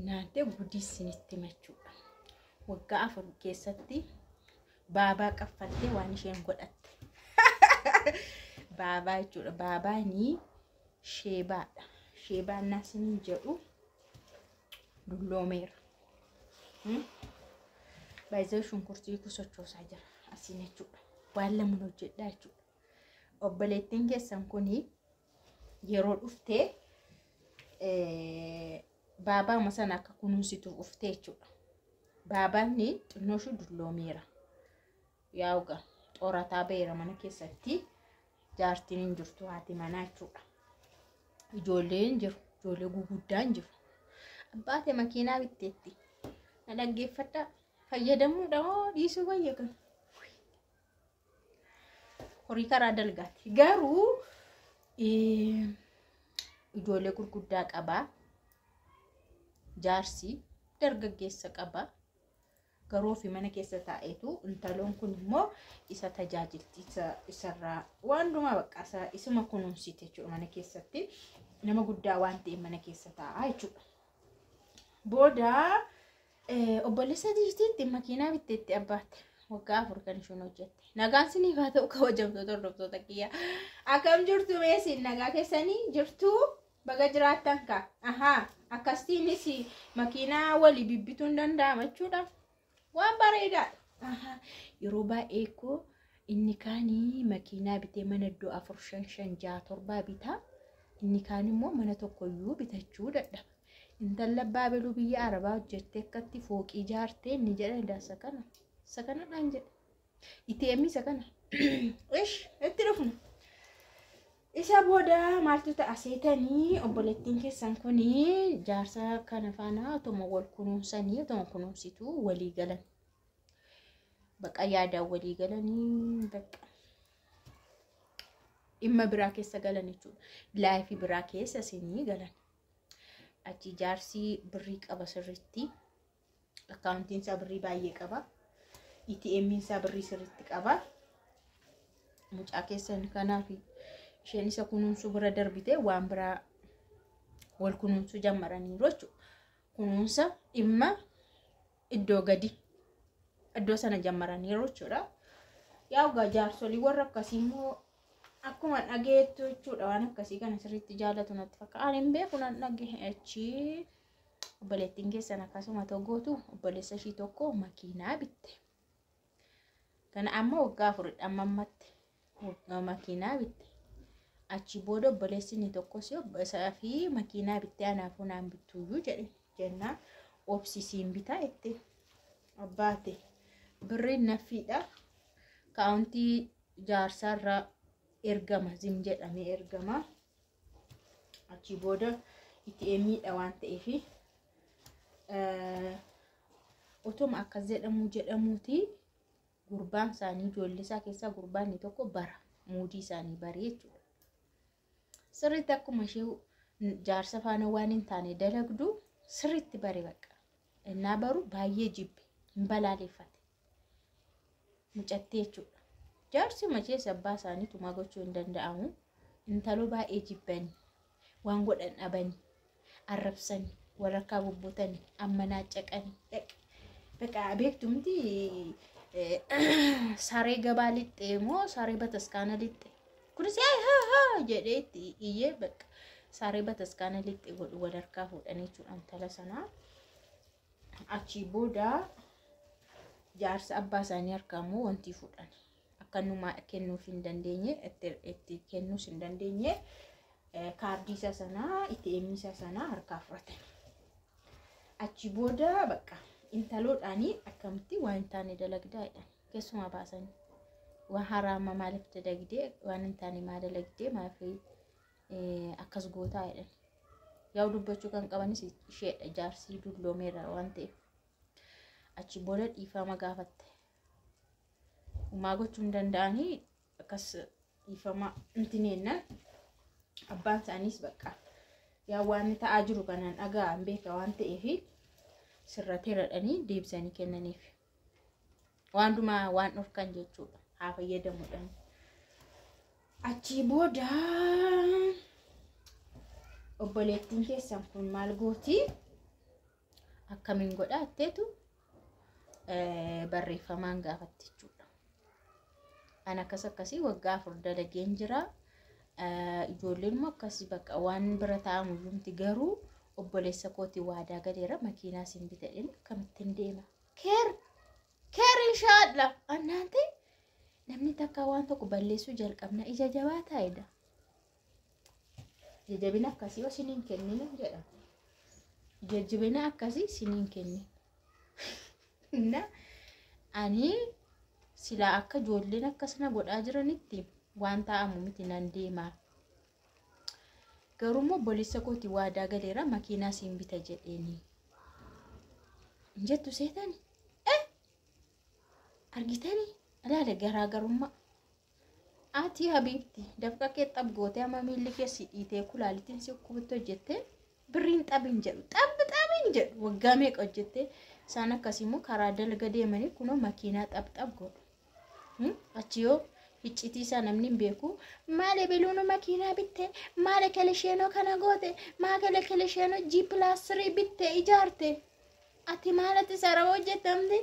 naante guddisinitti machuudha. Waggaa 4 keessatti baabaa qaffattee waan isheen godhatte. Baabaa jechuudha. Baabaani sheebaadha. Sheebaan naasini jedhu dulloomeera. Baay'ee shunkurtii kusochoosaa jira asiin jechuudha. Waan lamaan hojjedhaa jechuudha. Obboleettiin keessan kuni yeroo dhuftee baabaa masana akka kunuunsitu dhuftee jechuudha. Baabaan ni xinnooshuu dulloomeera. Yaa'uga xoorataa beera mana keessatti jaartiin hin jirtu haati manaa jechuudha. Ijoolleen jiru, ijoollee guguddaan jiru. Abbaate makiinaa bitteetti. Na dhaggeeffadhaa. Fayyadamuudha moo dhiisuu wayya kana? Horii karaa dalgaati. Garuu ijoollee gurguddaa qabaa. Jaarsi dargaggeessa qabaa. Garuu fi mana keessa taa'eetu intaloon kun immoo isa tajaajilti isarraa waanuma baqqaasaa isuma kunuunsite jechuudha mana keessatti. Nama guddaa waan ta'e mana keessa taa'aa jechuudha. Booda obboleessa diistiitti makiinaa bitteetti abbaate waggaa 4 kan isheen hojjette. Nagaan siniif haa ta'u kabajamtoota hordoftoota kiyyaa. Akkam jirtu meesiin nagaa keessanii jirtu baga jiraattan kaa. Akkasiinis makiinaa walii bibbituun danda'ama jechuudha. Waan bareedaadha. Yeroo baay'ee ko inni kaanii makiinaa bitee mana iddoo 4 5 5 6 7 bitaa. Inni kaan immoo mana tokkoyyuu bitachuu dadhaba. Intala baabeluu biyya Arabaa hojjettee akkatti fooqii ijaartee ni jedha daasa kana. Isa kanadhaan jedhe. ITM isa kana. Itti dhufna. Isa booda maaltu ta'a seetanii obboleettiin keessan kuni jaarsa kana faana otoma wal kunuunsanii otoma kunuunsituu walii galan. Baqa yaadaan walii galanii baqa. Dhimma biraa keessa galan jechuudha. Laayifii biraa keessa isinii galan. Achi jaarsi birrii qaba sirriitti. Akkaawuntiin isaa birrii baay'ee qaba. ATM isaa birrii sirriitti qaba. Mucaa keessan kanaaf isheen isa kunuunsuu bira darbite waan biraa wal kunuunsuu jammaraniiru jechuudha. Kunuunsa dhimma iddoo gadi iddoo sana jammaraniiru jechuudha. Yaa jaarsolii warra akkasii immoo akkuma dhageettu jechuudha waan akkasii kana sirriitti jaallatu natti fakkaata. Ani hin beeku nan dhageechi. Obboleettiin keessan akkasuma tokkootu obboleessa ishii tokko makiinaa bitte. Kana amma waggaa 4 ammatti makiinaa bitte. Achi booda obboleessi inni tokkos obboleessaa fi makiinaa bitte anaafuu naan bittuyyuu jedhe jennaan obsisiin bitaa itti abbaate birriin naffiidha. Kaawuntii jaarsaarraa ergama zim jedhamee ergama. Achi booda ATM dha waan ta'eef utuma akkas jedhamuuti gurbaan isaanii ijoollee isaa keessaa gurbaan inni tokko bara muudii isaanii baree jechuudha. Sirriitti akkuma ishee jaarsa faana waan hin taane dalagdu sirriitti bare baqa. Innaa baru baay'ee jibbe hin balaaleffate. Mucattee jechuudha. Jaarsi macheessa abbaa isaanii tumaa gochuu hin danda'amu. Intaloo baay'ee jibbanii waan godhan dhabanii arrabsanii warrakaa bubbutanii amma naacaqanii baqa beektumti saree gabaa lixxee moo saree bataskaana lixxee kunis jedheetti iyyee baqa saree bataskaana lixxee godhu wadarkaa fuudhanii jechuudha intala sanaa. Achi booda jaarsa abbaa isaanii harkaa immoo wanti fuudhan akkanuma kennuuf hin dandeenye itti kennuus hin dandeenye kaardii isa sanaa ATM isa sanaa harkaa fudhatan. Achi booda baqa intaloodhaanii akkamitti waan hin taane dalagdaa jedhan keessumaa baasanii waan haraama maaliif dalagdee waan hin taane maa dalagdee maafi akkas gootaa jedhan. Yaa'u dubbachuu kan qabanis isheedha jaarsii dulloomeera waan ta'eef. Achi booda dhiifama gaafatte. Umaa gochuu hin danda'anii akkas dhiifama intineenna abbaan isaaniis baqa. Yaa waan ta'aa jiru kanaan dhaga'an beeka waan ta'eef sirrateeradhanii deebisanii kennaniif. Waandumaa waan dhorkan jechuudha. Haa fayyadamuudhaan. Achi booda obboleettiin keessan kun maal gooti? akkamiin godhaatteetu barreeffamaan gaafatti jechuudha. Ana akkasii waggaa 4 dalageen jira. Ijoolleen immoo akkasii bakka waan bira taa'amu yumti garuu obboleessa kooti waadaa galeera makiinaa siin bitadheen akkamittiin deema. Keer inshaAllah annaante namni takka waan tokko balleessuu jalqabna ija jabaa taa'edha. Jajabina akkasii yoo siniin kennina jedha. Jajabina akkasii siniin kenni. Na ani sila akka ijoolleen akkasina godhaa jiranitti waan taa'amu miti nan deema. Garuu immoo obboleessa kooti waadaa galeera makiinaa siin bita jedheeni. Injettu seetani? Argitanii? Alaala garaagarummaa. Ati habiibti dafqa kee xab gootee amma miilli keessi dhiitee kulaalitiin si kubbitti hojjettee birriin xabin jedhu xabin jedhu waggaa meeqa hojjettee isaan akkasiimmoo karaa dalga deemanii kunoo makiinaa xab godhu. Achi yoo iccitii isaa namni hin beeku maal ebeluun makiinaa bitte maal kelisheenoo kana goote maal kelisheenoo G+3 bitte ijaarte ati maalati sarara hojjetamte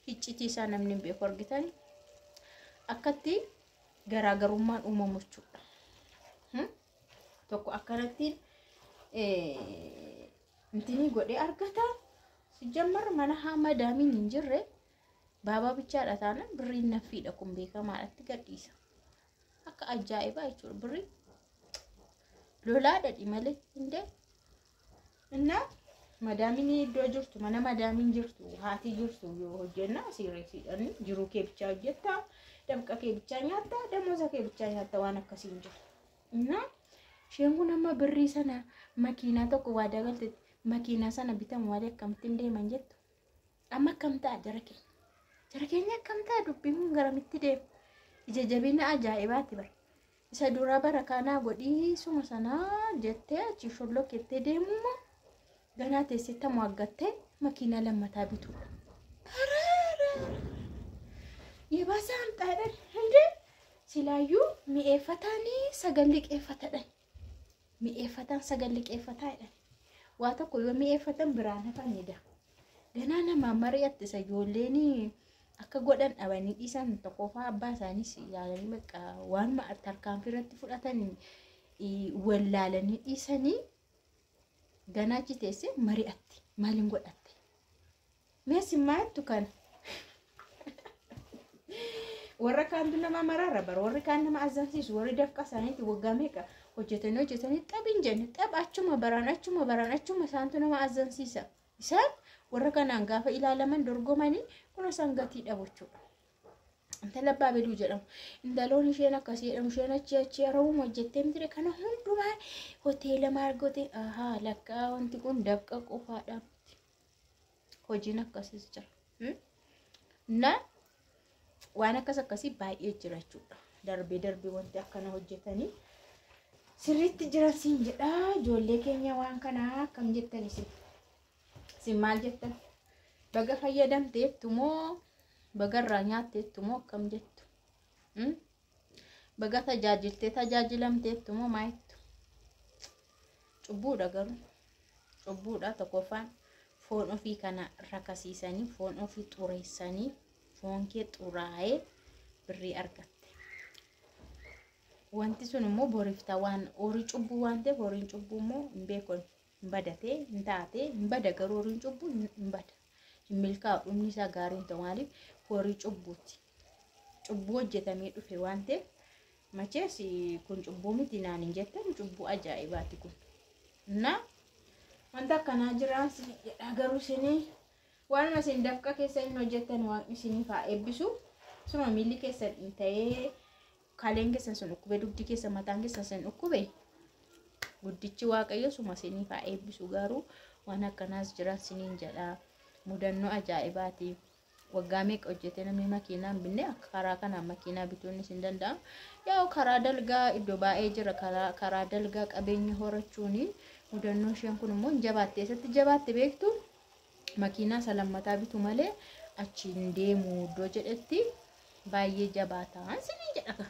iccitii isaa namni hin beeku argitanii? Akkatti garaagarummaan uumamu jechuudha. Tokko akkanatti intini godhee argata. Sijammar mana haama daamiin hin jirre baabaa bichaadha taana birriin naffiidha kun beekamaadhatti gadhiisa. Akka ajaa'ibaa jechuudha birrii. Lolaadha malee hindee. Innaa madaamiin iddoo jirtu mana madaamiin jirtu haati jirtu yoo hojjenna sireesiidhaan jiruu kee bichaa hojjetta. Dabqa kee bichaa nyaatta damooza kee bichaa nyaatta waan akkasiin jiru. Innaa isheen kun amma birrii sana makiinaa tokko waadaa galte makiinaa sana bitamu malee akkamittiin deeman jettu. Amma akkam ta'a jara keenya akkam ta'a dubbiin kun garamitti deema. Ija jabina ajaa'ibaati bara. Isa duraa bara kanaa godhii suma sanaa jettee achi shollokettee deemummoo ganaa teessetta muaggattee makiinaa lammataa bituudha. Yebaasaan xaadhan hundee silaayuu mi'eeffatanii sagal liqeeffatadhan. Mi'eeffatan sagal liqeeffataadhan. Waa tokko yoo mi'eeffatan biraan hafanidha. Ganaa namaa mari'atti isa ijoolleen akka godhan dhabanii dhiisan tokkoffaa abbaa isaaniis yaalanii bakka waan tarkaanfii irratti fudhatanii wallaalanii dhiisanii ganaachi teessee mari'atti maaliin godhatte. Meessi maattu kana. Warra kaantu nama maraara bara warri kaan nama azansiisu warri dafqa isaaniitti waggaa meeqa hojjetanii xabin jenne xab achuma baraan achuma isaantu nama azansiisa. Isaan warra kanaan gaafa ilaalaman dorgomanii kun isaan gatii dhabu jechuudha. Intala Baabeluu jedhamu. Intaloon isheen akkasii jedhamu isheen achi arabuuma hojjettee miti kana hundumaa hoteela maargote lakkaa wanti kun dafqa qofaadha. Hojiin akkasiis jira. Na waan akkasii baay'ee jira jechuudha. Darbee wanti akkana hojjetanii sirriitti jiran siin jedha. Ijoollee keenya waan kanaa akkam jettan isin maal jettan? Baga fayyadamteettu moo bagarraa nyaatteettu moo akkam jettu? Baga tajaajilamteettu moo maayettu? Cubbuudha garuu. Cubbuudha tokkoffaan foon ofii kana rakasiisanii foon ofii xureessanii foon kee xuraa'ee birrii argatte. Wanti sun immoo boriifta waan horii cubbuu waan ta'eef horiin cubbuu immoo hin beekon hin badatee hin taatee hin bada garuu horiin cubbuu hin bada. Hin milkaa'u dhumni isaa gaariin ta'u maaliif horii cubbuuti. Cubbuu hojjetamee dhufe waan ta'eef machees kun cubbuu miti naan hin jettan cubbuu ajaa'ibaati kun. Na wanta akkanaa jiraan jedha garuu isinii waan isin dafqa keessa hin hojjettan waan isiniif haa eebbisu. Suma miilli keessan hin ta'ee kaleen keessan sun dhukkubee dugdi keessa mataan keessan sun dhukkubee guddichi waaqayyo suma isiniif haa eebbisu garuu waan akkanaas jiraan isiniin jedha. Mudannoo ajaa'ibaati. Waggaa meeqa hojjetee namni makiinaa hin binne akka karaa kanaan makiinaa bituun isin danda'amu. Yaa karaa dalgaa iddoo baay'ee jira karaa dalgaa qabeenya horachuun mudannoo isheen kun immoo jabaatte eessatti jabaatte beektu makiinaa isa lammataa bitu malee achiin deemu iddoo jedhetti baay'ee jabaataa isiniin jedha.